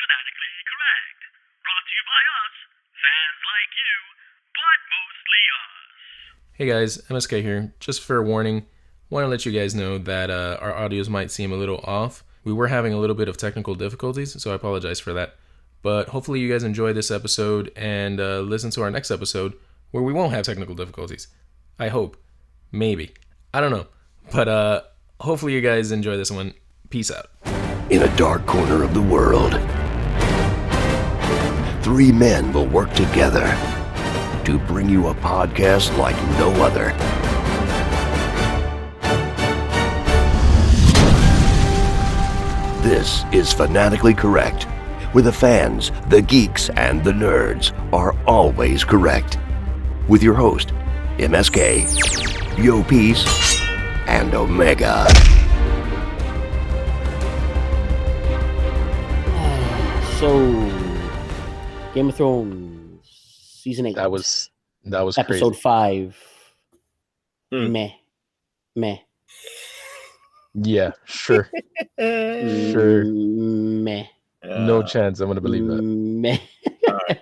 Fanatically Correct. Brought to you by us, fans like you, but mostly us. Hey guys, MSK here. Just for a warning, want to let you guys know that our audios might seem a little off. We were having a little bit of technical difficulties, so I apologize for that. But hopefully you guys enjoy this episode and listen to our next episode where we won't have technical difficulties. I hope. Maybe. I don't know. But hopefully you guys enjoy this one. Peace out. In a dark corner of the world, three men will work together to bring you a podcast like no other. This is Fanatically Correct, where the fans, the geeks, and the nerds are always correct. With your host, MSK, G.o.T, and Omega. So, Game of Thrones season 8. That was episode crazy. 5. Meh. Yeah, sure. Sure. Meh. No chance I'm gonna believe that. Meh. Right.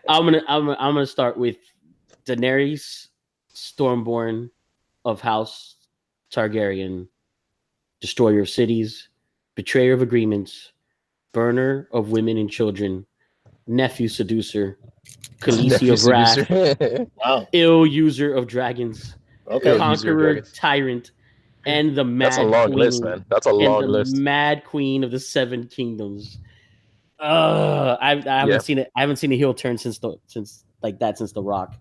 I'm gonna start with Daenerys Stormborn of House Targaryen, destroyer of cities, betrayer of agreements, burner of women and children, nephew seducer, Khaleesi of wrath, Wow. ill user of dragons, Okay. Ill user of conqueror dragons. tyrant, and the mad That's a long queen, list, man. That's a long and the list. mad queen of the Seven Kingdoms. I haven't seen it. I haven't seen a heel turn since The Rock. Since The Rock,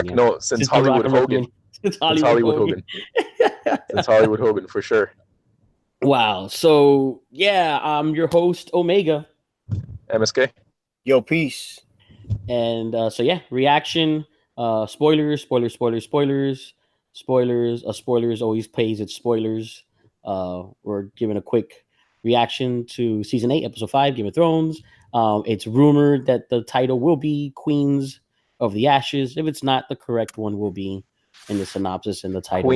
WrestleMania. no, since The Rock Hollywood and Hogan. WrestleMania. Since Since Hollywood Hogan. Since Hollywood Hogan, for sure. Wow. So yeah, I'm your host Omega, MSK. Yo, peace. and so yeah, reaction. Spoilers. Spoilers always pays its spoilers. We're giving a quick reaction to season 8, episode 5, Game of Thrones. It's rumored that the title will be Queens of the Ashes. If it's not, the correct one will be in the synopsis and the title.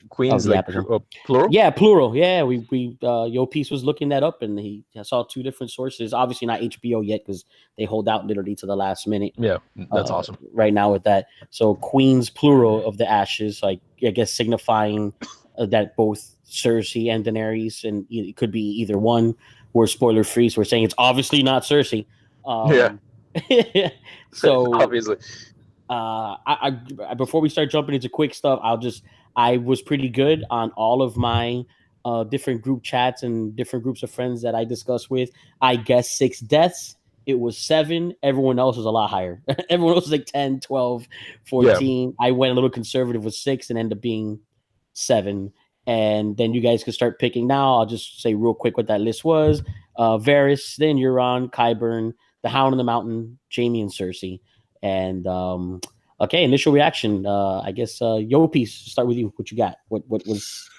Queens the like episode. plural? Yeah, plural. Yeah, we Yo Piece was looking that up, and he saw two different sources. Obviously not HBO yet because they hold out literally to the last minute. Yeah, that's awesome. Right now with that. So Queens plural of the Ashes, like I guess signifying that both Cersei and Daenerys, and it could be either one. We're spoiler free, so we're saying it's obviously not Cersei. So Obviously. I before we start jumping into quick stuff, I was pretty good on all of my different group chats and different groups of friends that I discussed with. I guess 6 deaths. It was 7. Everyone else was a lot higher. Everyone else was like 10, 12, 14. Yeah. I went a little conservative with 6 and ended up being 7. And then you guys can start picking now. I'll just say real quick what that list was. Varys, then Euron, Qyburn, the Hound in the Mountain, Jaime, and Cersei. And okay, initial reaction. I guess Yo Piece, start with you. What you got? What was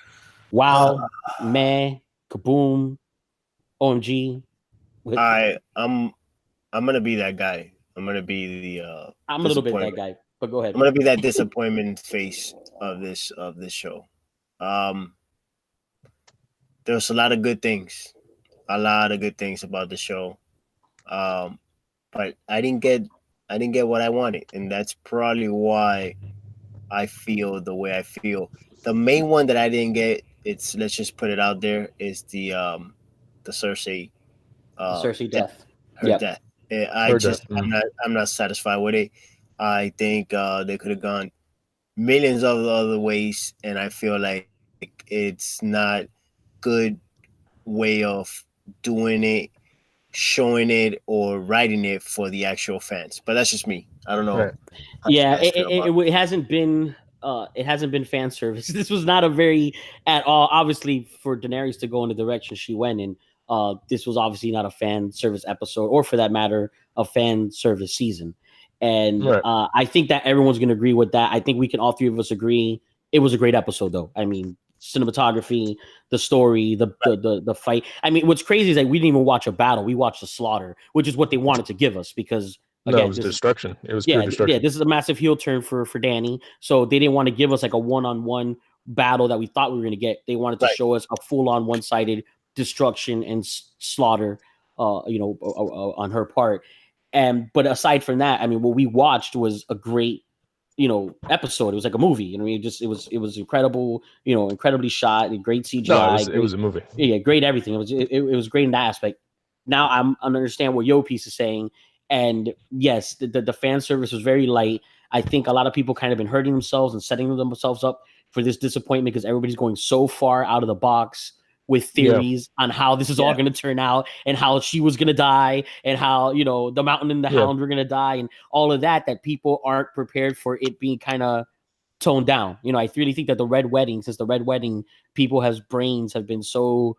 wow, meh, kaboom, OMG? I'm gonna be that guy. I'm gonna be the I'm a little bit that guy, but go ahead. I'm gonna be that disappointment face of this show. There's a lot of good things about the show. But I didn't get what I wanted, and that's probably why I feel the way I feel. The main one that I didn't get, let's just put it out there, is the Cersei Cersei death. Her death. I'm not satisfied with it. I think they could have gone millions of other ways, and I feel like it's not good way of doing it, showing it, or writing it for the actual fans. But that's just me. I don't know. Right. Yeah, it hasn't been fan service. This was not a very at all. Obviously, for Daenerys to go in the direction she went in, this was obviously not a fan service episode, or for that matter, a fan service season. And right. I think that everyone's going to agree with that. I think we can all three of us agree it was a great episode, though. I mean, cinematography, the story, the fight. I mean, what's crazy is that we didn't even watch a battle. We watched a slaughter, which is what they wanted to give us because again, it was destruction. It was pure destruction. Yeah, this is a massive heel turn for Dany. So they didn't want to give us like a one-on-one battle that we thought we were going to get. They wanted to show us a full-on one-sided destruction and slaughter. on her part. But aside from that, I mean, what we watched was a great, episode. It was like a movie. You know, what I mean, it was incredible. Incredibly shot, great No, CGI, it was a movie. yeah, great everything. It was great in that aspect. Now I understand what Yo Piece is saying, and yes, the fan service was very light. I think a lot of people kind of been hurting themselves and setting themselves up for this disappointment because everybody's going so far out of the box with theories on how this is all going to turn out and how she was going to die and how, the mountain and the hound were going to die and all of that people aren't prepared for it being kind of toned down. I really think that since the Red Wedding, people's brains have been so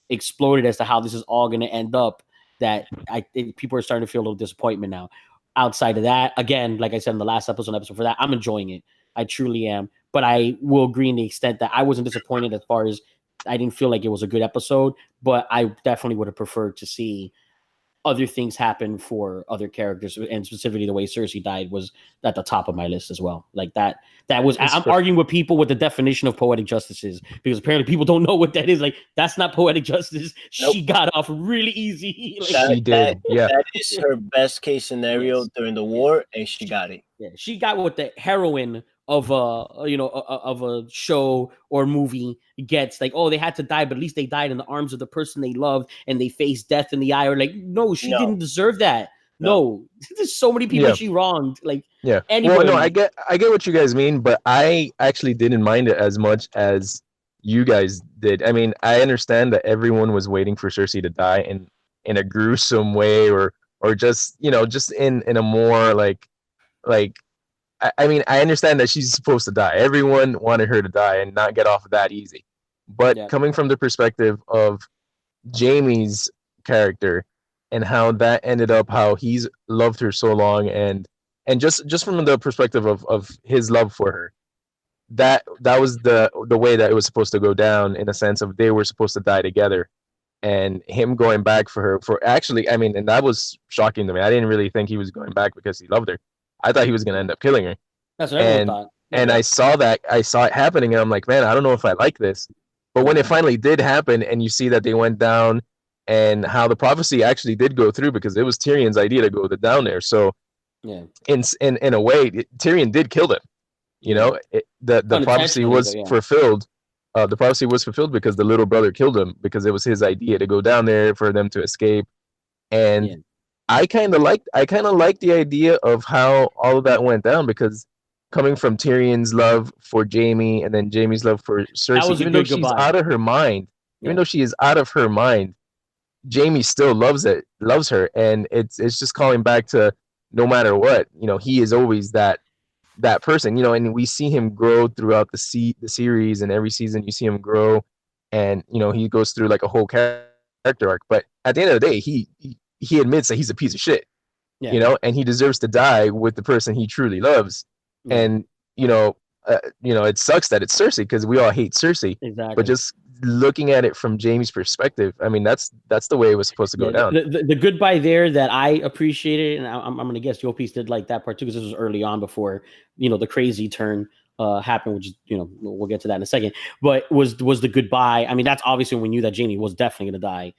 exploded as to how this is all going to end up that I think people are starting to feel a little disappointment now. Outside of that, again, like I said in the last episode for that, I'm enjoying it. I truly am. But I will agree in the extent that I wasn't disappointed as far as I didn't feel like it was a good episode, but I definitely would have preferred to see other things happen for other characters, and specifically the way Cersei died was at the top of my list as well. Like that was, I'm arguing with people what the definition of poetic justice is, because apparently people don't know what that is. Like, that's not poetic justice. Nope. She got off really easy. Like, she did. That is her best case scenario during the war, and she got it. Yeah, she got what the heroine of a show or movie gets. Like, oh, they had to die, but at least they died in the arms of the person they loved and they faced death in the eye. Or like, no, she didn't deserve that. No. There's so many people she wronged. Like, anybody. Well, no, I get what you guys mean, but I actually didn't mind it as much as you guys did. I mean, I understand that everyone was waiting for Cersei to die in a gruesome way, or just just in a more like. I mean, I understand that she's supposed to die. Everyone wanted her to die and not get off that easy. But coming from the perspective of Jaime's character and how that ended up, how he's loved her so long, and just from the perspective of his love for her, that was the way that it was supposed to go down, in a sense of they were supposed to die together, and him going back for her for actually, I mean, and that was shocking to me. I didn't really think he was going back because he loved her. I thought he was going to end up killing her. That's what everyone thought. And I saw it happening, and I'm like, man, I don't know if I like this. But when it finally did happen, and you see that they went down, and how the prophecy actually did go through, because it was Tyrion's idea to go down there. So, in a way, Tyrion did kill them. The prophecy was fulfilled. The prophecy was fulfilled because the little brother killed him, because it was his idea to go down there for them to escape. And I kind of liked the idea of how all of that went down, because coming from Tyrion's love for Jaime and then Jaime's love for Cersei, even though she's out of her mind, though she is out of her mind, Jaime still loves her, and it's just calling back to, no matter what, he is always that person, and we see him grow throughout the series, and every season you see him grow, and he goes through like a whole character arc, but at the end of the day, he admits that he's a piece of shit, and he deserves to die with the person he truly loves. And it sucks that it's Cersei, because we all hate Cersei. Exactly. But just looking at it from Jaime's perspective, I mean, that's the way it was supposed to go down. The goodbye there that I appreciated, and I'm going to guess Yo Piece did like that part too, because this was early on before the crazy turn happened, which we'll get to that in a second. But was the goodbye. I mean, that's obviously when we knew that Jaime was definitely going to die.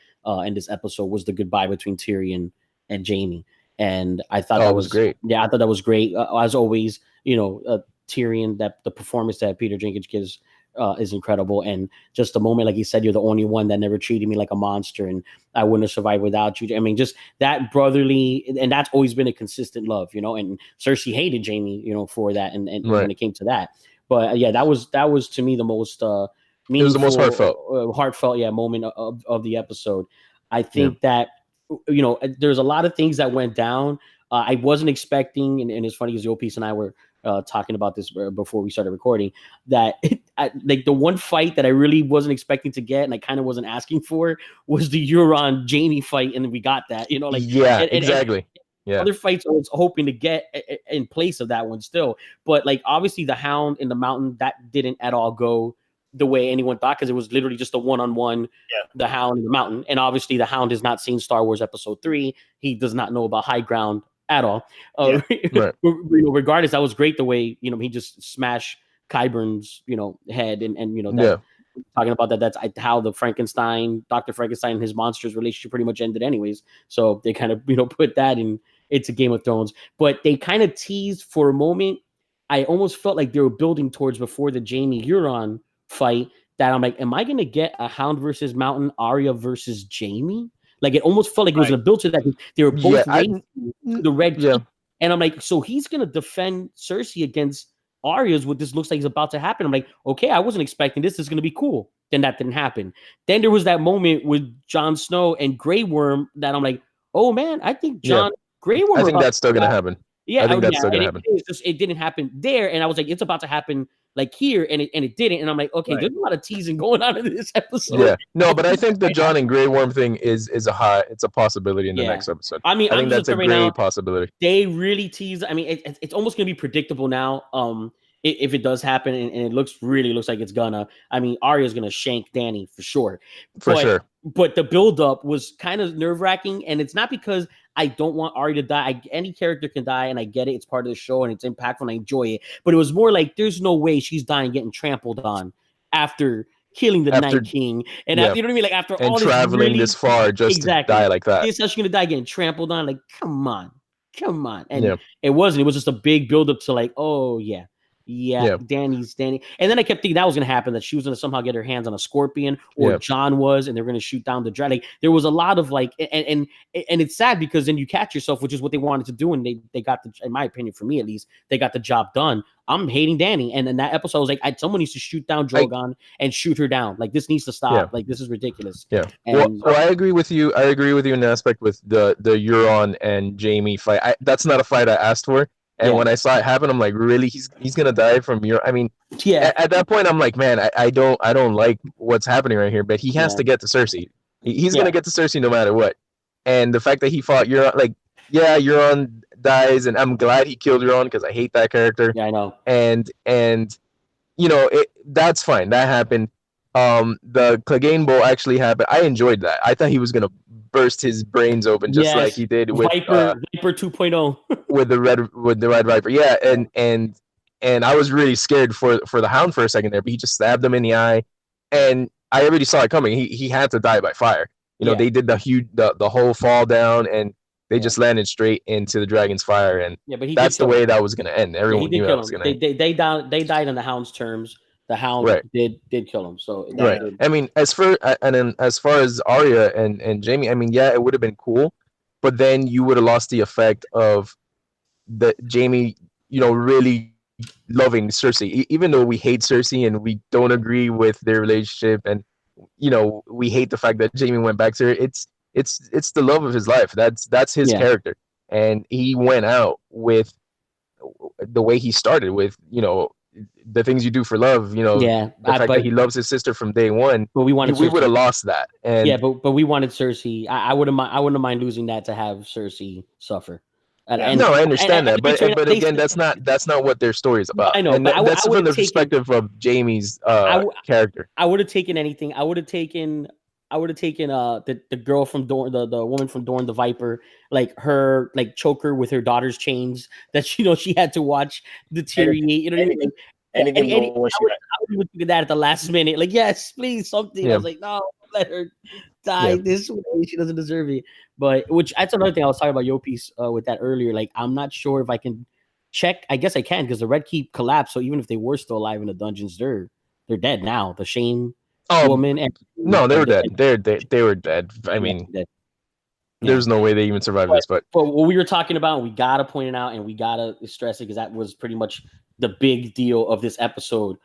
In this episode was the goodbye between Tyrion and Jaime, and I thought that was great. Yeah, I thought that was great. As always, Tyrion, that the performance that Peter Jenkins gives is incredible, and just the moment, like he said, you're the only one that never treated me like a monster, and I wouldn't have survived without you. I mean, just that brotherly, and that's always been a consistent love, and Cersei hated Jaime, for that, and when it came to that, but that was to me the most meaningful, it was the most heartfelt moment of the episode. I think that there's a lot of things that went down. I wasn't expecting, and it's funny because Yo Piece and I were talking about this before we started recording, that like the one fight that I really wasn't expecting to get, and I kind of wasn't asking for, was the Euron Jaime fight, and we got that. Exactly. Other fights I was hoping to get in place of that one still, but like obviously the Hound in the mountain, that didn't at all go the way anyone thought, because it was literally just a one-on-one, the Hound in the mountain, and obviously the Hound has not seen Star Wars Episode 3. He does not know about high ground at all. Regardless, that was great the way he just smashed Qyburn's head, and talking about that. That's how the Dr. Frankenstein and his monsters relationship pretty much ended anyways. So they kind of, put that into Game of Thrones. But they kind of teased for a moment. I almost felt like they were building towards before the Jaime Euron fight that I'm like, am I going to get a Hound versus Mountain, Arya versus Jaime? Like it almost felt like it was going to build to that. They were both racing to the Red Keep. And I'm like, so he's going to defend Cersei against Arya's what this looks like is about to happen. I'm like, okay, I wasn't expecting this. This is going to be cool. Then that didn't happen. Then there was that moment with Jon Snow and Grey Worm that I'm like, oh man, I think Grey Worm. I think that's still going to happen. Yeah, I think that's still going to happen. It didn't happen there. And I was like, it's about to happen like here. And it didn't. And I'm like, okay, there's a lot of teasing going on in this episode. Yeah. No, but I think the Jon and Grey Worm thing is a possibility in the next episode. I mean, I think that's a great possibility. They really tease. I mean, it's almost going to be predictable now. If it does happen, and it looks like it's gonna. I mean, Arya's gonna shank Dany for sure. But the buildup was kind of nerve-wracking, and it's not because I don't want Arya to die. Any character can die, and I get it. It's part of the show, and it's impactful, and I enjoy it. But it was more like there's no way she's dying getting trampled on after killing the Night King. And after, you know what I mean? Like after all this traveling this far just to die like that. It's how she's gonna die getting trampled on. Like, come on. And it wasn't. It was just a big buildup to like, oh yeah. Dany's. And then I kept thinking that was going to happen, that she was going to somehow get her hands on a scorpion, or Jon was, and they're going to shoot down the dragon. Like, there was a lot of like, and it's sad because then you catch yourself, which is what they wanted to do. And they got in my opinion, for me at least, they got the job done. I'm hating Dany. And in that episode, I was like, someone needs to shoot down Drogon and shoot her down. Like, this needs to stop. Yeah. Like, this is ridiculous. Yeah. And, well, I agree with you. I agree with you in the aspect with the Euron and Jaime fight. That's not a fight I asked for. And when I saw it happen, I'm like, really? He's gonna die from Euron? I mean, at that point, I'm like, man, I don't like what's happening right here. But he has to get to Cersei. He's gonna get to Cersei no matter what. And the fact that he fought Euron, like, Euron dies, and I'm glad he killed Euron because I hate that character. Yeah, I know. And that's fine. That happened. The Clegane Bowl actually happened. I enjoyed that. I thought he was gonna burst his brains open just like he did with Viper 2.0 with the red Viper. Yeah, and I was really scared for the Hound for a second there, but he just stabbed him in the eye, and I already saw it coming. He had to die by fire. They did the whole fall down, and they just landed straight into the dragon's fire, and but that's the way that was gonna end. Everyone knew that was gonna end. They died on the Hound's terms. The Hound did kill him. So I mean, as far as Arya and Jaime, I mean, it would have been cool, but then you would have lost the effect of the Jaime, really loving Cersei, even though we hate Cersei and we don't agree with their relationship, and we hate the fact that Jaime went back to her. It's the love of his life. That's his character, and he went out with the way he started with the things you do for love, the fact that he loves his sister from day one. But we would have lost that. And but we wanted Cersei. I wouldn't mind losing that to have Cersei suffer. No, I understand that, but again, that's not what their story is about. I know, and that's from the perspective of Jaime's character. I would have taken anything. I would have taken the girl from Dorne, the woman from Dorne, the Viper, like her, like choke her with her daughter's chains that she had to watch deteriorate. You know what I mean? I would do that at the last minute. Like, yes, please, something. I was like, no, let her die this way. She doesn't deserve it. But that's another thing I was talking about Yopi's with that earlier. Like, I'm not sure if I can check. I guess I can, because the Red Keep collapsed. So even if they were still alive in the dungeons, they're dead now. The Shane woman and no, they were dead. They were dead. I mean, there's no way they even survived this. But what we were talking about, we gotta point it out and we gotta stress it, because that was pretty much the big deal of this episode.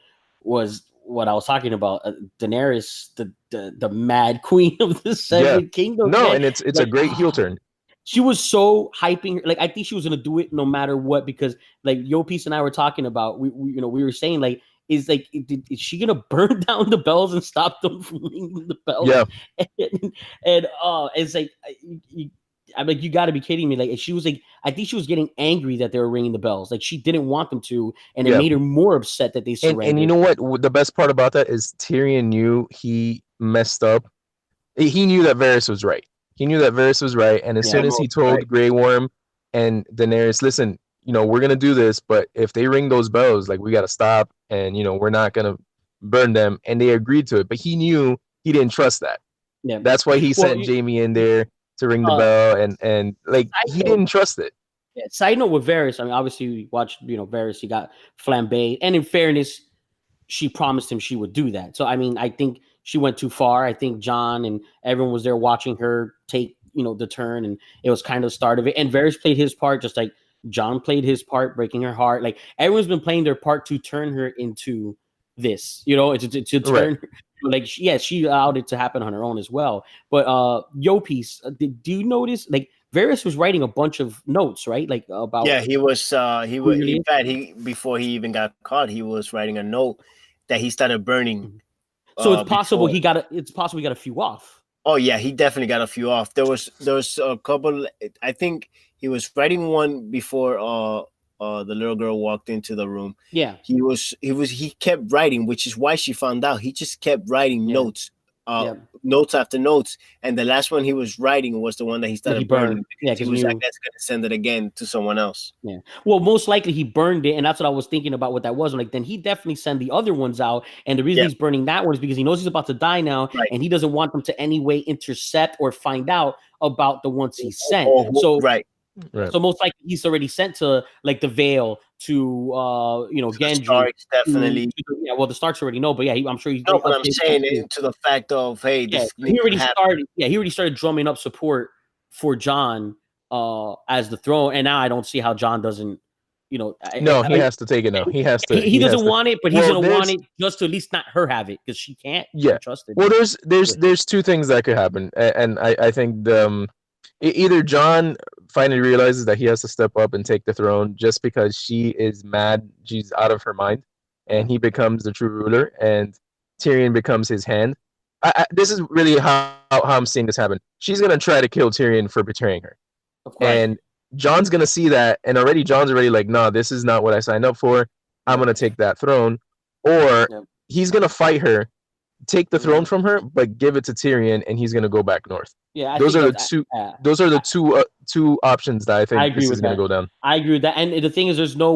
Was what I was talking about. Daenerys, the mad queen of the Seven Kingdoms. No, and it's like, a great heel turn. She was so hyping. Like, I think she was gonna do it no matter what, because like Yopis and I were talking about. We were saying, like, is she gonna burn down the bells and stop them from ringing the bells? Yeah. And it's like, I'm like, you got to be kidding me. Like, she was like, I think she was getting angry that they were ringing the bells. Like, she didn't want them to, and it made her more upset that they surrendered. And you know what? The best part about that is Tyrion knew he messed up. He knew that Varys was right. And as soon as he told Grey Worm and Daenerys, listen, we're gonna do this, but if they ring those bells, like, we gotta stop, and we're not gonna burn them, and they agreed to it. But he knew he didn't trust that. Yeah. That's why he sent Jamie in there to ring the bell, and like he didn't trust it. Yeah. Side note with Varys, I mean, obviously we watched, Varys, he got flambéed, and in fairness, she promised him she would do that. So I mean, I think she went too far. I think Jon and everyone was there watching her take, the turn, and it was kind of the start of it. And Varys played his part, just like Jon played his part, breaking her heart. Like everyone's been playing their part to turn her into this, to turn. Right. Like, she allowed it to happen on her own as well. But Yo-Piece, do you notice, like, Varys was writing a bunch of notes, right? Like about he was in fact, before he even got caught, he was writing a note that he started burning. So it's possible he got a few off. Oh yeah, he definitely got a few off. There was a couple. I think he was writing one before the little girl walked into the room. Yeah. He kept writing, which is why she found out. He just kept writing notes. Notes after notes, and the last one he was writing was the one that he started burning. Yeah, because he was, I guess, going to send it again to someone else. Yeah, well, most likely he burned it, and that's what I was thinking about. What that was like. Then he definitely send the other ones out, and the reason he's burning that one is because he knows he's about to die now, and he doesn't want them to any way intercept or find out about the ones he sent. Right. So most likely he's already sent to like the Vale to Gendry. Starks, definitely. The Starks already know, but I'm sure he's. No, but I'm saying it to the fact of he already started drumming up support for Jon as the throne, and now I don't see how Jon doesn't. He has to take it now. He has to. He doesn't want it, but he's gonna want it just to at least not her have it because she can't. Yeah, trust it. Well, there's two things that could happen, and I think either Jon finally realizes that he has to step up and take the throne just because she is mad, she's out of her mind, and he becomes the true ruler, and Tyrion becomes his hand. This is really how I'm seeing this happen. She's gonna try to kill Tyrion for betraying her, and Jon's gonna see that, and Jon's already like, nah, this is not what I signed up for. I'm gonna take that throne, or he's gonna fight her, take the throne from her, but give it to Tyrion, and he's gonna go back north. Yeah, those are the two options that I think this is gonna go down. I agree with that, and the thing is, there's no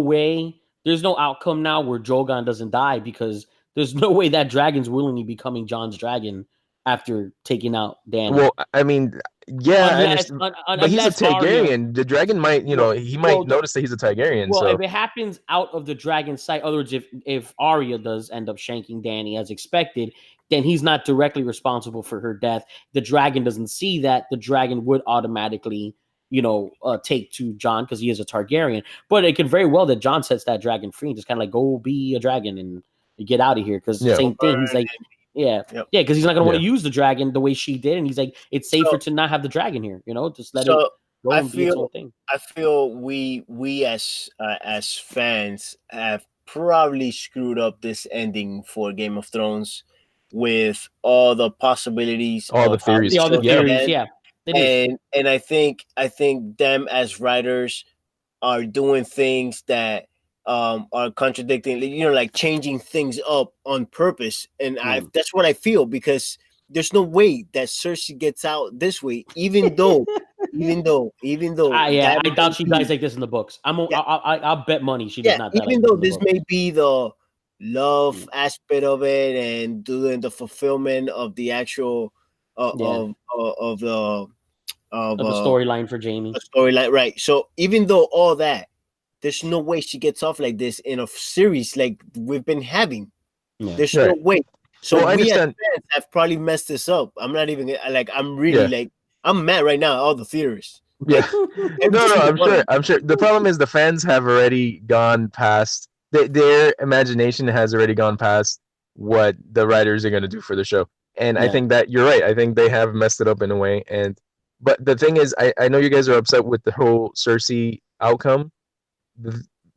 outcome now where Drogon doesn't die because there's no way that dragon's willingly becoming Jon's dragon after taking out Dany. Well, I mean, but he's a Targaryen. The dragon might, he might notice that he's a Targaryen. Well, if it happens out of the dragon's sight, in other words, if Arya does end up shanking Dany as expected, then he's not directly responsible for her death. The dragon doesn't see that. The dragon would automatically, take to Jon because he is a Targaryen. But it could very well that Jon sets that dragon free and just kind of like go be a dragon and get out of here because the same thing. He's like. Because he's not going to want to use the dragon the way she did, and he's like, it's safer to not have the dragon here, just let it go and be its own thing. I feel we as fans have probably screwed up this ending for Game of Thrones with all the possibilities, all the theories, and I think them as writers are doing things that are contradicting, like changing things up on purpose, and that's what I feel, because there's no way that Cersei gets out this way, even though I doubt she dies like this in the books. I'll bet money she does not die even though this may be the love aspect of it and doing the fulfillment of the actual of the storyline for Jaime, the storyline, right? So even though all that, there's no way she gets off like this in a series like we've been having. There's no way. So we as fans have probably messed this up. I'm not even like, I'm really I'm mad right now. All the theorists. Yeah. I'm sure. The problem is the fans have already gone past their imagination has already gone past what the writers are going to do for the show. And I think that you're right. I think they have messed it up in a way. But the thing is, I know you guys are upset with the whole Cersei outcome.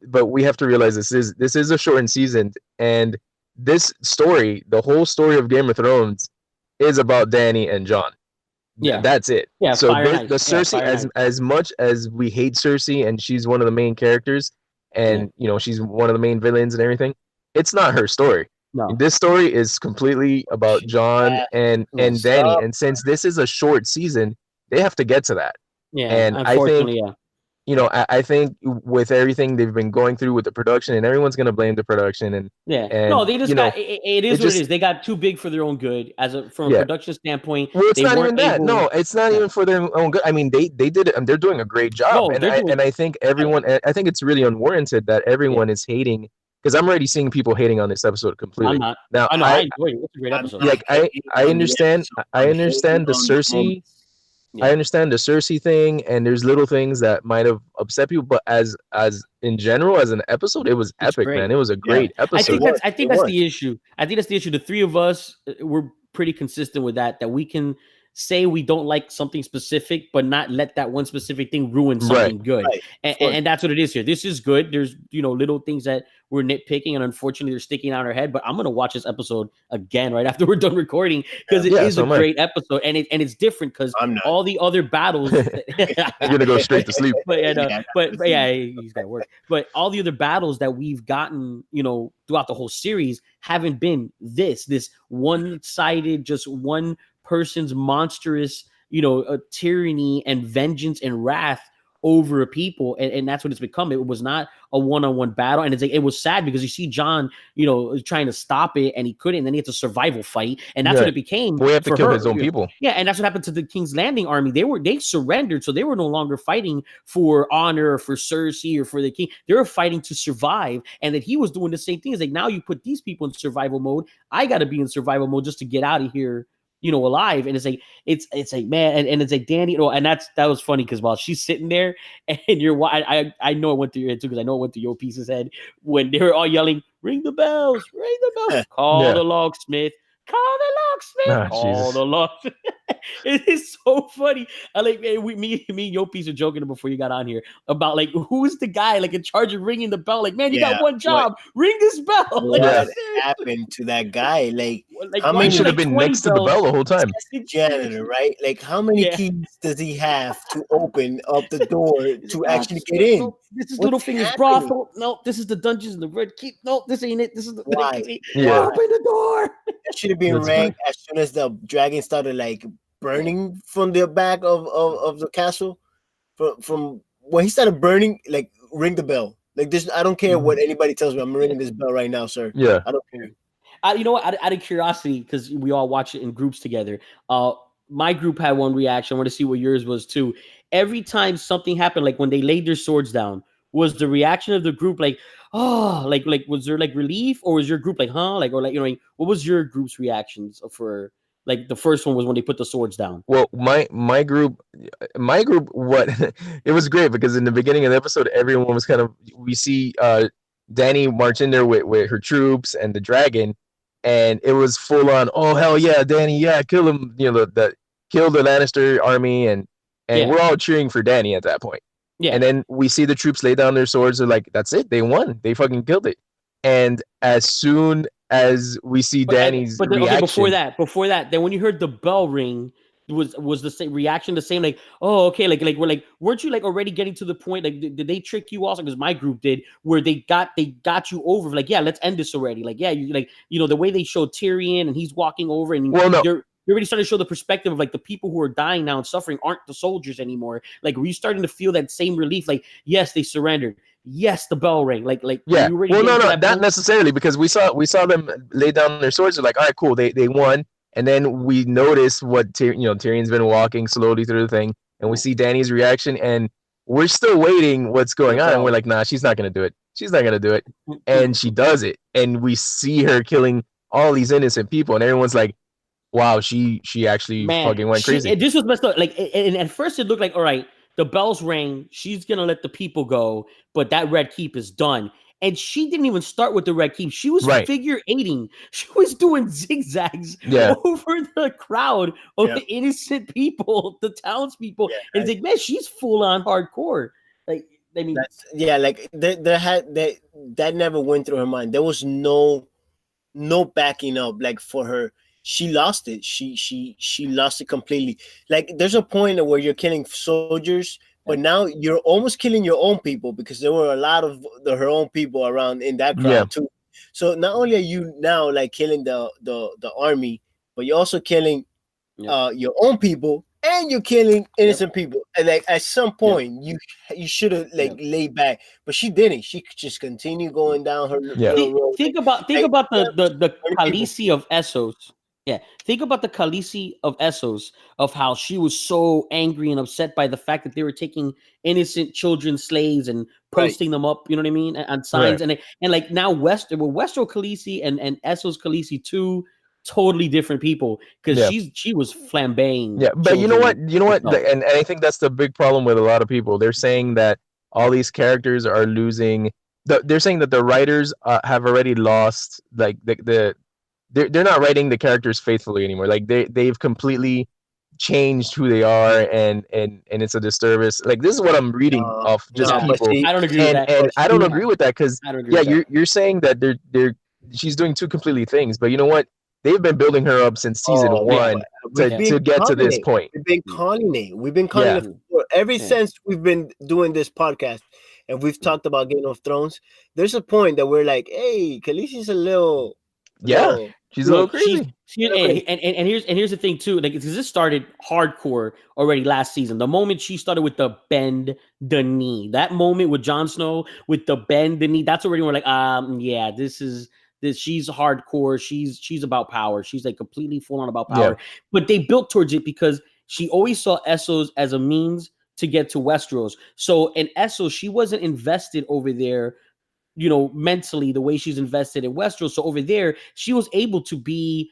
But we have to realize this is a shortened season, and this story, the whole story of Game of Thrones, is about Dany and Jon. Yeah, that's it. Yeah. So the Cersei, as much as we hate Cersei, and she's one of the main characters, and she's one of the main villains and everything, it's not her story. No. This story is completely about Jon and Dany, and since this is a short season, they have to get to that. Yeah, and I think. I think with everything they've been going through with the production, and everyone's gonna blame the production, and no, they just got it is it what just it is. They got too big for their own good from a yeah. production standpoint. Well, it's They not weren't even that. able. No, it's not even for their own good. I mean, they did it, and they're doing a great job. No, And they're doing. I think everyone. I think it's really unwarranted that everyone is hating, because I'm already seeing people hating on this episode completely. I'm not. Now, I know. I enjoy it. It's a great I'm episode. not like hating I on the understand. episode. I I'm understand hating the on the Cersei. moments. I understand the Cersei thing, and there's little things that might have upset people, but as in general, as an episode, it was It's epic, great. man. It was a Yeah, great episode. I it think that's was. the issue. I think that's the issue. The three of us we're pretty consistent with that we can say we don't like something specific, but not let that one specific thing ruin something good. Right. And that's what it is here. This is good. There's little things that we're nitpicking, and unfortunately they're sticking out our head. But I'm gonna watch this episode again right after we're done recording, because it is so a am I. great episode, and it's different because I'm not. all the other battles. You're gonna go straight to sleep. But Yeah, he's got to work. But all the other battles that we've gotten, throughout the whole series, haven't been this one-sided, just one person's monstrous, tyranny and vengeance and wrath over a people, and that's what it's become. It was not a one-on-one battle, and it's like it was sad because you see John, trying to stop it, and he couldn't, and then he had a survival fight, and that's what it became. We have to for kill her. his own people. Yeah, and that's what happened to the King's Landing army. They surrendered, so they were no longer fighting for honor or for Cersei or for the king. They were fighting to survive, and that he was doing the same thing. It's like, now you put these people in survival mode. I got to be in survival mode just to get out of here, alive. And it's like, man, and it's like Danny, and that was funny because while she's sitting there, and I know it went through your head too, because I know it went through your piece's head when they were all yelling, ring the bells, call the locksmith. Call the locksmith. Call the locksmith. It is so funny. I like, man, me and Yo Piece are joking before you got on here about like who's the guy like in charge of ringing the bell. Like, man, you got one job. Ring this bell. What happened to that guy? Like how many should have been next to the bell the whole time? Janitor, right? Like, how many keys does he have to open up the door to actually get in? No, this is Littlefinger's brothel. No, this is the Dungeons and the Red Keep. No, this ain't it. This is the Why? Open the door. That should have been ranked as soon as the dragon started like burning from the back of the castle. From when he started burning, like, ring the bell. Like this, I don't care what anybody tells me. I'm ringing this bell right now, sir. Yeah, I don't care. You know what? Out of curiosity, because we all watch it in groups together. My group had one reaction. I want to see what yours was too. Every time something happened, like when they laid their swords down, was the reaction of the group like, oh, like was there like relief, or was your group like, huh, like, or like, what was your group's reactions for? Like the first one was when they put the swords down. Well, my group, what it was great because in the beginning of the episode, everyone was kind of, we see Danny march in there with her troops and the dragon, and it was full on, oh hell yeah, Danny, yeah, kill him, kill the Lannister army, and we're all cheering for Danny at that point. Yeah. And then we see the troops lay down their swords. They're like, that's it, they won, they fucking killed it. And as soon as we see Danny's reaction, okay, before that, then when you heard the bell ring, was the same reaction, the same, like, oh, okay, like we're like, weren't you like already getting to the point, like, did they trick you also? Because my group did, where they got you over, like, yeah, let's end this already, like, yeah, you like, the way they showed Tyrion and he's walking over, and they're already starting to show the perspective of like the people who are dying now and suffering aren't the soldiers anymore. Like, were you starting to feel that same relief? Like, yes, they surrendered. Yes, the bell rang. Like yeah. Well, no, not necessarily, because we saw them lay down their swords. They're like, all right, cool, they won. And then we notice what Tyrion's been walking slowly through the thing, and we see Danny's reaction, and we're still waiting what's going on. And we're like, nah, she's not gonna do it. She's not gonna do it, and she does it, and we see her killing all these innocent people, and everyone's like, wow, she actually fucking went crazy. This was messed up. Like, and at first it looked like, all right, the bells rang, she's gonna let the people go, but that Red Keep is done. And she didn't even start with the Red Keep. She was figure eighting. She was doing zigzags over the crowd of the innocent people, the townspeople. And it's like, man, she's full on hardcore. Like, I mean, like that never went through her mind. There was no backing up, like, for her. She lost it. She lost it completely. Like, there's a point where you're killing soldiers, but now you're almost killing your own people, because there were a lot of her own people around in that crowd too. So not only are you now like killing the army, but you're also killing your own people, and you're killing innocent people. And like at some point, you should have like laid back, but she didn't. She just continued going down her little road. Think about the Khaleesi of Essos. Yeah, think about the Khaleesi of Essos, of how she was so angry and upset by the fact that they were taking innocent children slaves and posting them up, you know what I mean, on signs, and like now Westro Khaleesi and Essos Khaleesi, two totally different people, because she was flambeing. Yeah, but you know what? And I think that's the big problem with a lot of people. They're saying that all these characters are losing. They're saying that the writers have already lost, like they're not writing the characters faithfully anymore. Like they've completely changed who they are, and it's a disturbance. Like this is what I'm reading off just people. I don't agree with that. And I don't agree with that, because you're saying that she's doing two completely things. But you know what? They've been building her up since season one to get to this point. We've been calling it. We've been calling it ever since we've been doing this podcast, and we've talked about Game of Thrones. There's a point that we're like, hey, Khaleesi's a little. She's a little crazy. And here's the thing too, like, because this started hardcore already last season. The moment she started with the bend the knee, that moment with Jon Snow with the bend the knee, that's already we're like, she's hardcore. She's about power. She's like completely full on about power. But they built towards it because she always saw Essos as a means to get to Westeros. So in Essos, she wasn't invested over there, you know, mentally the way she's invested in Westeros. So over there, she was able to be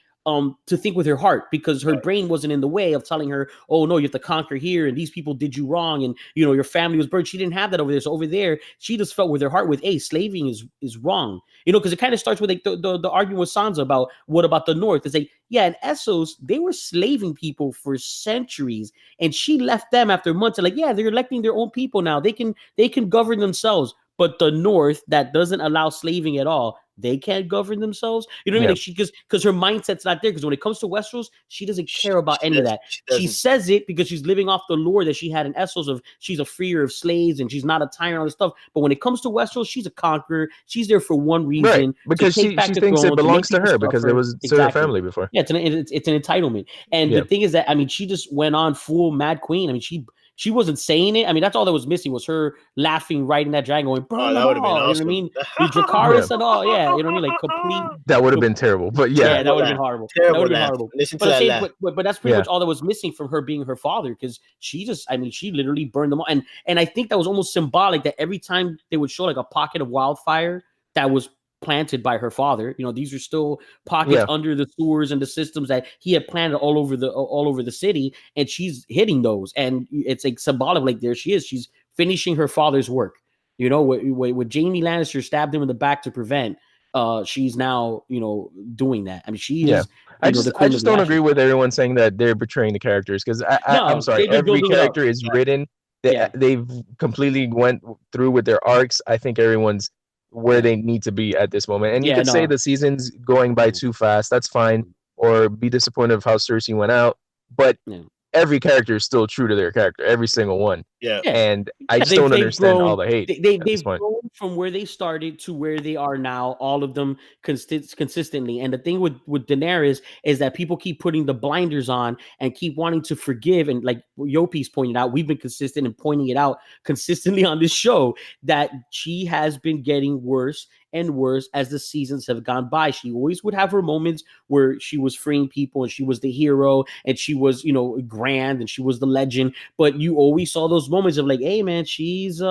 to think with her heart, because her brain wasn't in the way of telling her, oh no, you have to conquer here, and these people did you wrong, and you know your family was burned. She didn't have that over there. So over there, she just felt with her heart with, hey, slaving is wrong. You know, because it kind of starts with like the argument with Sansa about what about the North. It's like, yeah, in Essos, they were slaving people for centuries, and she left them after months. And like, yeah, they're electing their own people now. They can govern themselves. But the North, that doesn't allow slaving at all, they can't govern themselves. You know what I mean? Like because her mindset's not there. Because when it comes to Westeros, she doesn't care about any of that. She says it because she's living off the lore that she had in Essos of she's a freer of slaves and she's not a tyrant and all this stuff. But when it comes to Westeros, she's a conqueror. She's there for one reason, because she thinks it belongs to her because it was to her family before. Yeah, it's an entitlement. And the thing is that, I mean, she just went on full Mad Queen. I mean, she wasn't saying it. I mean, that's all that was missing was her laughing, riding that dragon, going, bro, that would have been awesome. You know what I mean? The Dracarys and all, you know what I mean? Like complete. That would have been terrible, but that would have been horrible. Terrible. That would have been horrible. Listen to that. But that's pretty much all that was missing from her being her father, because she literally burned them all. And I think that was almost symbolic that every time they would show like a pocket of wildfire that was planted by her father, you know, these are still pockets under the sewers and the systems that he had planted all over the city, and she's hitting those, and it's like symbolic. Like there she is, she's finishing her father's work. You know, what Jaime Lannister stabbed him in the back to prevent, she's now, you know, doing that. I mean, she is. I just don't agree with everyone saying that they're betraying the characters, because I'm sorry, every character is written. They've completely went through with their arcs. I think everyone's where they need to be at this moment. And you could say the season's going by too fast. That's fine. Or be disappointed of how Cersei went out. But every character is still true to their character. Every single one. Yeah. And I just don't understand all the hate. They've grown from where they started to where they are now, all of them consistently. And the thing with Daenerys is that people keep putting the blinders on and keep wanting to forgive. And like Yopi's pointed out, we've been consistent in pointing it out consistently on this show, that she has been getting worse and worse as the seasons have gone by. She always would have her moments where she was freeing people and she was the hero and she was, you know, grand and she was the legend. But you always saw those moments of like, hey man, she's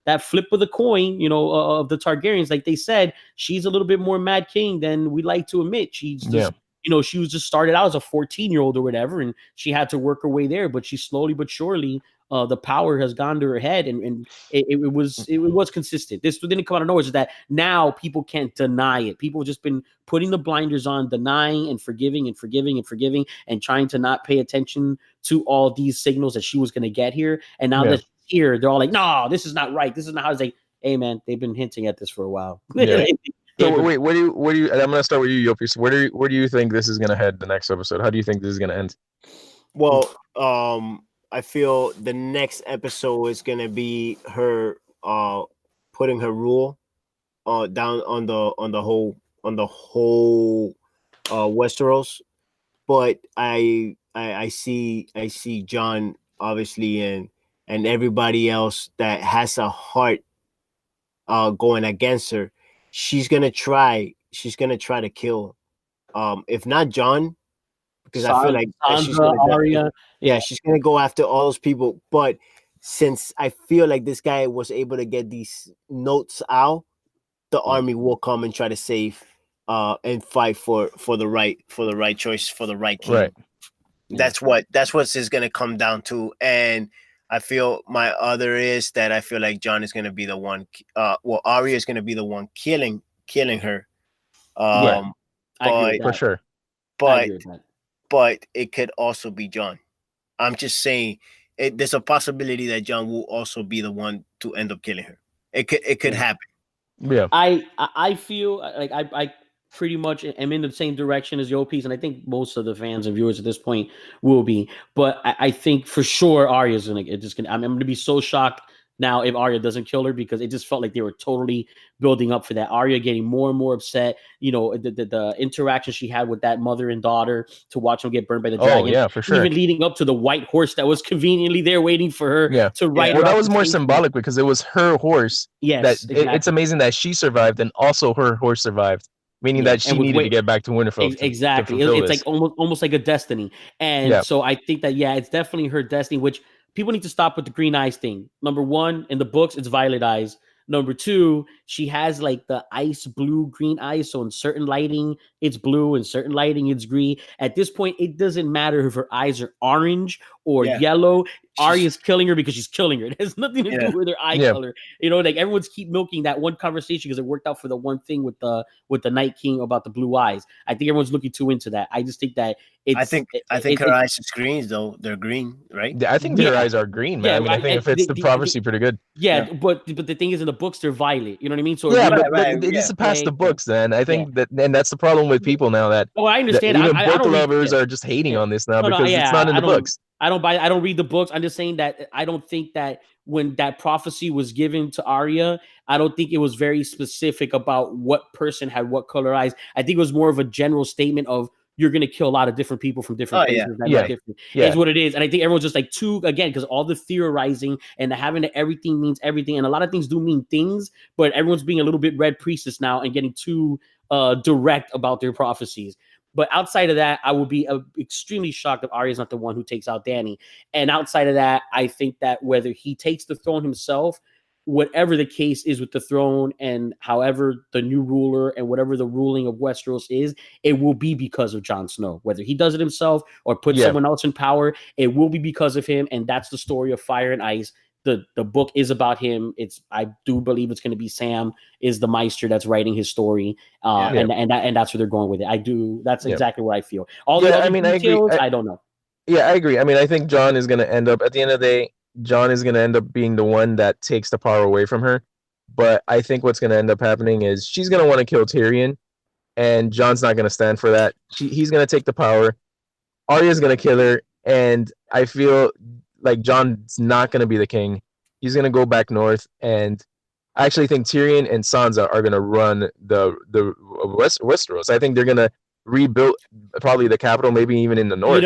that flip of the coin, you know, of the Targaryens. Like they said, she's a little bit more Mad King than we like to admit. She's just, you know, she was just started out as a 14-year-old or whatever, and she had to work her way there. But she slowly but surely, the power has gone to her head, and it was consistent. This didn't come out of nowhere. Is that now people can't deny it. People have just been putting the blinders on, denying and forgiving and forgiving and forgiving, and trying to not pay attention to all these signals that she was going to get here. And now that she's here, they're all like, no, this is not right. This is not how it's like, hey man, they've been hinting at this for a while. Yeah. So wait, what do you? I'm gonna start with you, Yopi. So where do you think this is gonna head the next episode? How do you think this is gonna end? Well, I feel the next episode is gonna be her putting her rule down on the whole Westeros. but I see John obviously and everybody else that has a heart going against her. She's gonna try to kill if not John, because I feel like she's Sansa, gonna Arya. yeah, she's gonna go after all those people. But since I feel like this guy was able to get these notes out, the army will come and try to save and fight for the right choice for the right king. Right. That's what is gonna come down to. And I feel my other is that I feel like John is gonna be the one. Arya is gonna be the one killing her. I agree with that. For sure. But it could also be John. I'm just saying there's a possibility that John will also be the one to end up killing her. It could happen. Yeah. I feel like I pretty much am in the same direction as Yo-Piece, and I think most of the fans and viewers at this point will be. But I think for sure Arya's gonna I'm gonna be so shocked now if Arya doesn't kill her, because it just felt like they were totally building up for that. Arya getting more and more upset. The interaction she had with that mother and daughter to watch them get burned by the dragon. Oh, yeah, for sure. Even leading up to the white horse that was conveniently there waiting for her to ride her. Well, that was more symbolic because it was her horse. Yes, exactly. It's amazing that she survived and also her horse survived, meaning that she needed to get back to Winterfell. Exactly. It's like almost like a destiny. And so I think that, it's definitely her destiny, which people need to stop with the green eyes thing. Number one, in the books, it's violet eyes. Number two, she has like the ice blue green eyes. So in certain lighting, it's blue. In certain lighting, it's green. At this point, it doesn't matter if her eyes are orange or yellow. Arya's killing her because she's killing her. It has nothing to do with her eye color. Like everyone's keep milking that one conversation because it worked out for the one thing with the Night King about the blue eyes. I think everyone's looking too into that. I just think that I think her eyes are green though. They're green, right? I think their eyes are green, man. I think it fits the prophecy pretty good. Yeah, but the thing is, in the books they're violet. You know what I mean? So this is past the books, then. I think that, and that's the problem with people now that. Oh, I understand. Even book lovers are just hating on this now because it's not in the books. I don't read the books. I'm just saying that I don't think that when that prophecy was given to Arya, I don't think it was very specific about what person had what color eyes. I think it was more of a general statement of you're going to kill a lot of different people from different places. Is what it is. And I think everyone's just like because all the theorizing and the having that everything means everything. And a lot of things do mean things, but everyone's being a little bit red priestess now and getting too direct about their prophecies. But outside of that, I would be extremely shocked if Arya's not the one who takes out Dany. And outside of that, I think that whether he takes the throne himself, whatever the case is with the throne and however the new ruler and whatever the ruling of Westeros is, it will be because of Jon Snow. Whether he does it himself or puts someone else in power, it will be because of him. And that's the story of Fire and Ice. The book is about him. I do believe it's going to be Sam is the Meister that's writing his story, and that's where they're going with it. I do. That's exactly what I feel. All the other details, I don't know. Yeah, I agree. I mean, I think John is going to end up at the end of the day. John is going to end up being the one that takes the power away from her. But I think what's going to end up happening is she's going to want to kill Tyrion, and John's not going to stand for that. He's going to take the power. Arya's going to kill her, and I feel like John's not going to be the king. He's going to go back north, and I actually think Tyrion and Sansa are going to run the Westeros. I think they're going to rebuild probably the capital, maybe even in the north.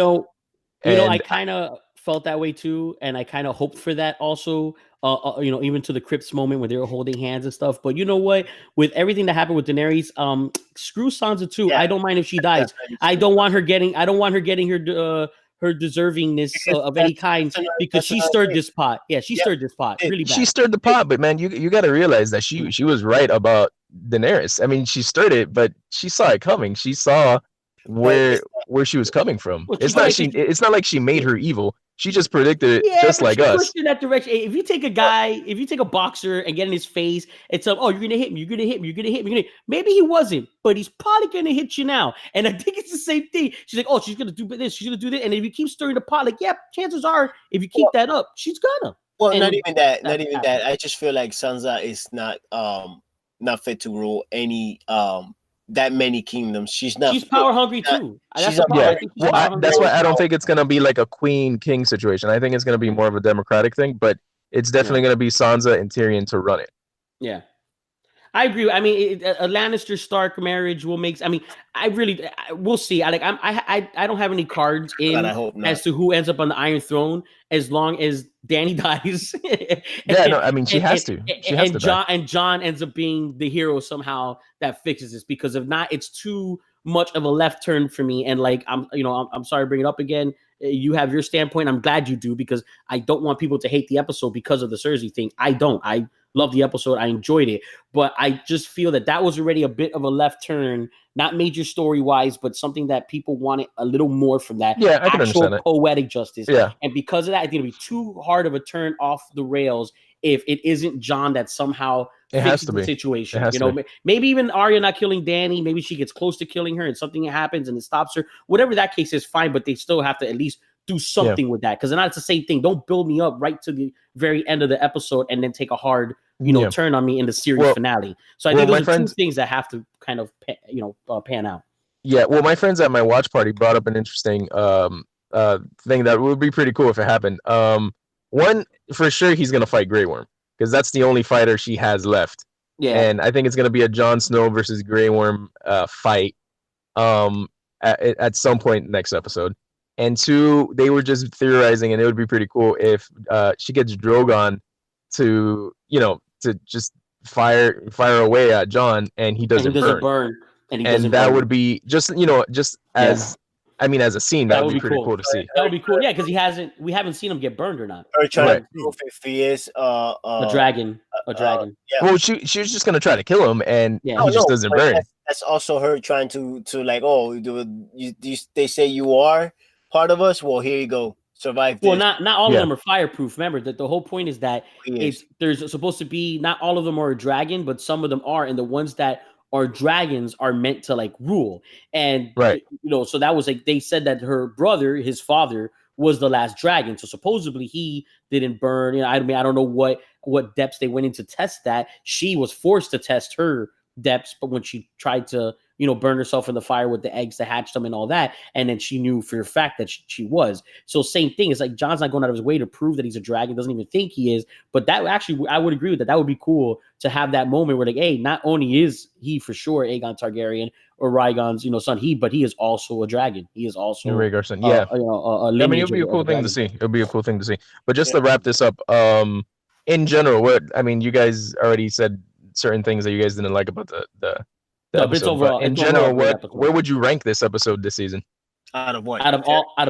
I kind of felt that way too, and I kind of hoped for that also. Even to the crypts moment when they were holding hands and stuff. But you know what? With everything that happened with Daenerys, screw Sansa too. I don't mind if she dies. I don't want her getting her deservingness of any kind because she stirred this pot. Yeah, she stirred this pot really bad. She stirred the pot, but man, you got to realize that she was right about Daenerys. I mean, she stirred it, but she saw it coming. She saw where she was coming from. Well, it's not like she made her evil. She just predicted it, just like us. Pushed in that direction. If you take a boxer and get in his face and tell him, "Oh, you're gonna hit me. You're gonna hit me. You're gonna hit me." Maybe he wasn't, but he's probably gonna hit you now. And I think it's the same thing. She's like, "Oh, she's gonna do this. She's gonna do this." And if you keep stirring the pot, chances are, if you keep that up, she's gonna. Well, not even that. I just feel like Sansa is not fit to rule any that many kingdoms. She's power hungry too. That's why I don't think it's gonna be like a queen king situation. I think it's gonna be more of a democratic thing, but it's definitely gonna be Sansa and Tyrion to run it. Yeah, I agree. I mean, a Lannister Stark marriage will make. I mean, we'll see. I don't have any cards God, in I hope not. as to who ends up on the Iron Throne as long as Danny dies. Yeah, no, I mean she has to. She has to die. John ends up being the hero somehow that fixes this, because if not, it's too much of a left turn for me. And like I'm sorry to bring it up again. You have your standpoint. I'm glad you do, because I don't want people to hate the episode because of the Cersei thing. I don't. I love the episode. I enjoyed it, but I just feel that was already a bit of a left turn, not major story wise, but something that people wanted a little more from that. Yeah, I can understand it. Poetic justice. Yeah, and because of that, I think it'll be too hard of a turn off the rails if it isn't John that somehow fixes the situation. Maybe even Arya not killing Dany, maybe she gets close to killing her and something happens and it stops her. Whatever that case is, fine, but they still have to at least do something with that, because then it's the same thing. Don't build me up right to the very end of the episode and then take a hard turn on me in the series finale. So I think those are two things that have to kind of pan out. Yeah, well, my friends at my watch party brought up an interesting thing that would be pretty cool if it happened. One, for sure, he's gonna fight Grey Worm, because that's the only fighter she has left. Yeah, and I think it's gonna be a Jon Snow versus Grey Worm fight at some point next episode. And two, they were just theorizing, and it would be pretty cool if she gets Drogon to just fire away at Jon, and he doesn't burn. And that would be just as I mean, as a scene, that would be pretty cool to see. That would be cool, yeah, because we haven't seen him get burned or not. Or trying to prove if he is a dragon. Yeah. Well, she was just gonna try to kill him, and he just doesn't burn. That's also her trying to like, they say you are part of us. Well, here you go. Survive this. Well, not all of them are fireproof. Remember that the whole point is that there's supposed to be, not all of them are a dragon, but some of them are, and the ones that are dragons are meant to like rule. And so that was like, they said that her brother, his father, was the last dragon. So supposedly he didn't burn. I mean, I don't know what depths they went in to test that. She was forced to test her depths, but when she tried to burn herself in the fire with the eggs to hatch them and all that, and then she knew for a fact that she was. So same thing. It's like John's not going out of his way to prove that he's a dragon, doesn't even think he is. But that actually, I would agree with that. That would be cool to have that moment where like, hey, not only is he for sure Aegon Targaryen or Rhaegon's son, but he is also a dragon. He is also Rhaegar's son. Yeah, I mean, it would be a cool thing to see. It would be a cool thing to see. But just to wrap this up, in general, you guys already said certain things that you guys didn't like about the episode. Overall, in general, where would you rank this episode this season? Out of what? Out of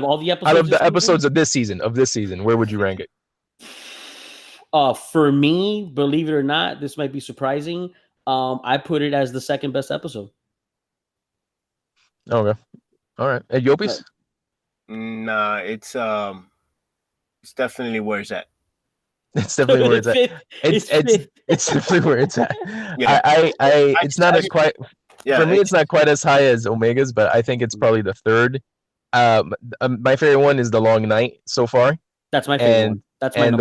all the episodes? Out of the episodes of this season, where would you rank it? For me, believe it or not, this might be surprising. I put it as the second best episode. Okay. All right. And Yopis? Nah, it's definitely where it's at. It's definitely where it's at. It's definitely where it's at. Yeah. It's not as quite for me. It's not quite as high as Omega's, but I think it's probably the third. My favorite one is The Long Night so far. That's my favorite one. That's my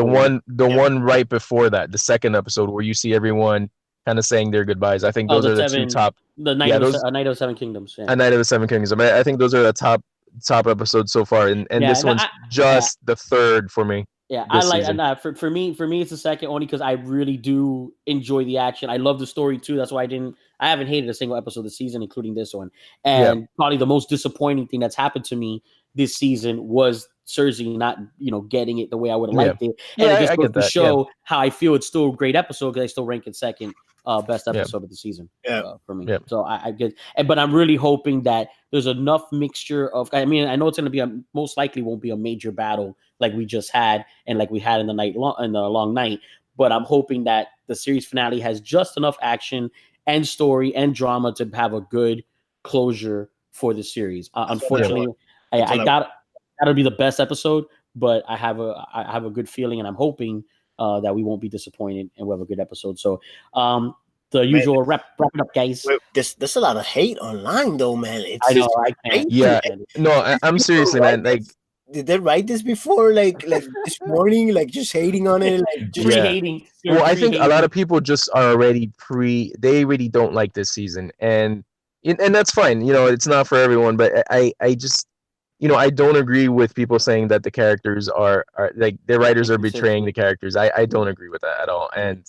one right before that, the second episode where you see everyone kind of saying their goodbyes. I think those are the two top. A Night of Seven Kingdoms. Yeah. A Night of the Seven Kingdoms. I think those are the top episodes so far, and this one's just the third for me. Yeah, I like that. For me, it's the second, only because I really do enjoy the action. I love the story too. That's why I haven't hated a single episode this season, including this one. And probably the most disappointing thing that's happened to me this season was Cersei not, getting it the way I would have liked it. And it just goes to show how I feel it's still a great episode, because I still rank it second best episode of the season for me. So I get, but I'm really hoping that there's enough mixture of, I mean, I know it's going to be most likely won't be a major battle like we just had and like we had in the long night, but I'm hoping that the series finale has just enough action and story and drama to have a good closure for the series. Unfortunately, I doubt that'll be the best episode, but I have a good feeling, and I'm hoping that we won't be disappointed and we'll have a good episode. So the usual wrap it up, guys. There's a lot of hate online though, man. I know. I can't. Yeah. No, I'm seriously, man. Like, did they write this before? Like this morning, like just hating on it, like just hating. Well, I think a lot of people just are already they really don't like this season, and that's fine. It's not for everyone, but I just. I don't agree with people saying that the characters are like the writers are betraying the characters. I don't agree with that at all. And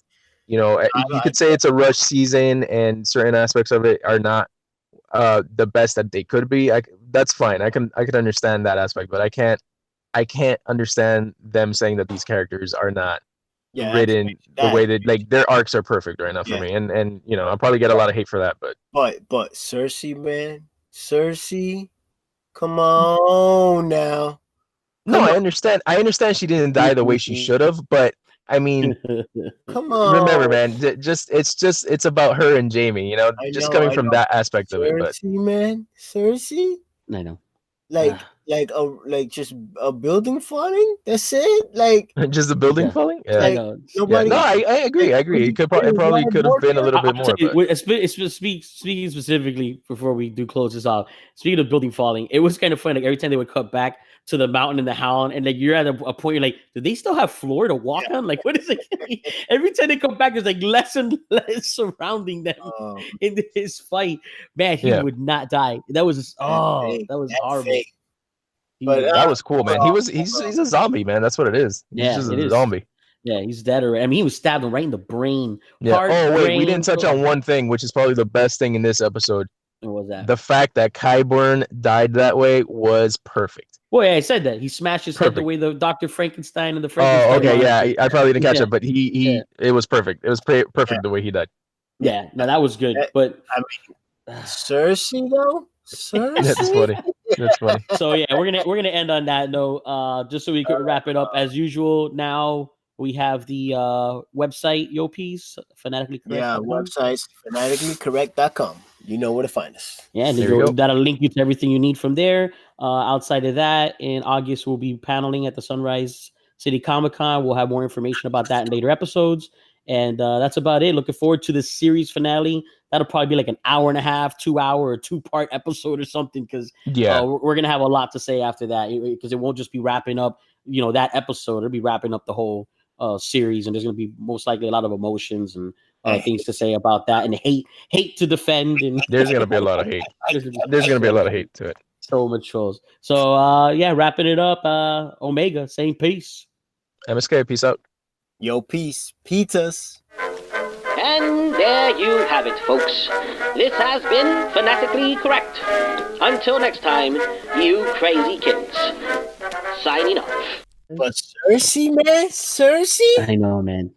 You know, you could say it's a rush season, and certain aspects of it are not the best that they could be. That's fine. I can understand that aspect, but I can't understand them saying that these characters are not written the way that like their arcs are perfect right now for me. And you know, I'll probably get a lot of hate for that, but Cersei, man, Cersei, come on now. No, I understand. I understand she didn't die the way she should have, but I mean, come on. Remember, man, it's about her and Jamie. You know, just coming from that aspect of it. But Cersei, man, Cersei. I know. Like just a building falling. That's it. Like just a building falling. Yeah. Like, I know. nobody. No, I agree. I agree. It probably could have been a little bit more. Speaking specifically before we do close this off. Speaking of building falling, it was kind of funny. Like every time they would cut back to the mountain and the hound, and like you're at a point, you're like, do they still have floor to walk on? Like, what is it? Every time they come back, there's like less and less surrounding them in this fight. Man, he would not die. That was that was horrible. But that was cool, man. He's a zombie, man. That's what it is. He's just a zombie. Yeah, he's dead already. I mean, he was stabbed right in the brain. Yeah. We didn't touch on one thing, which is probably the best thing in this episode. What was that? The fact that Qyburn died that way was perfect. Well, yeah, I said that. He smashed his head the way the Dr. Frankenstein and the Frankenstein. Oh, okay, yeah. I probably didn't catch it, but it was perfect. It was perfect the way he died. Yeah, no, that was good. But I mean, Cersei though. That's funny. That's funny. So yeah, we're gonna end on that note. Just so we could wrap it up as usual. Now we have the website Yo.P's Fanatically Correct. Yeah, websites fanaticallycorrect.com. You know where to find us. Yeah, that'll link you to everything you need from there. Outside of that, in August we'll be paneling at the Sunrise City Comic-Con. We'll have more information about that in later episodes. And that's about it. Looking forward to the series finale. That'll probably be like an hour and a half, 2 hour, or 2-part episode or something. Because we're gonna have a lot to say after that. Because it won't just be wrapping up, that episode. It'll be wrapping up the whole series, and there's gonna be most likely a lot of emotions and things to say about that, and hate to defend. And there's gonna be a lot of hate. There's gonna be a lot of hate to it. So much trolls. So wrapping it up. Omega saying peace. MSK, peace out. Yo, peace. Pizzas. And there you have it, folks. This has been Fanatically Correct. Until next time, you crazy kids. Signing off. But Cersei, man? Cersei? I know, man.